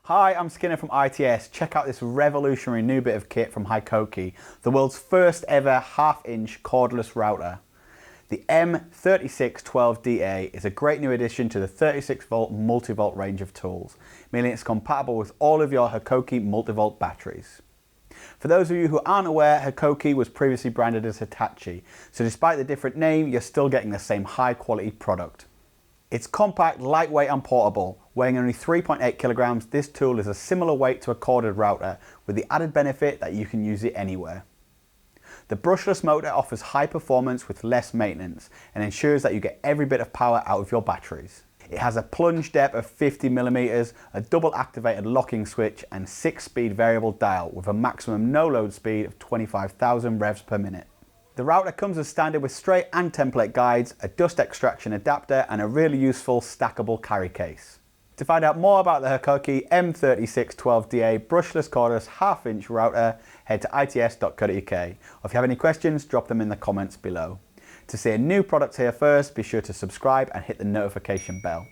Hi, I'm Skinner from ITS. Check out this revolutionary new bit of kit from Hikoki, the world's first ever half-inch cordless router. The M3612DA is a great new addition to the 36-volt MultiVolt range of tools, meaning it's compatible with all of your Hikoki MultiVolt batteries. For those of you who aren't aware, Hikoki was previously branded as Hitachi, so despite the different name, you're still getting the same high quality product. It's compact, lightweight and portable. Weighing only 3.8 kilograms, this tool is a similar weight to a corded router, with the added benefit that you can use it anywhere. The brushless motor offers high performance with less maintenance and ensures that you get every bit of power out of your batteries. It has a plunge depth of 50mm, a double activated locking switch and 6-speed variable dial with a maximum no-load speed of 25,000 revs per minute. The router comes as standard with straight and template guides, a dust extraction adapter and a really useful stackable carry case. To find out more about the Hikoki M3612DA brushless cordless half-inch router, head to its.co.uk. Or if you have any questions, drop them in the comments below. To see a new product here first, be sure to subscribe and hit the notification bell.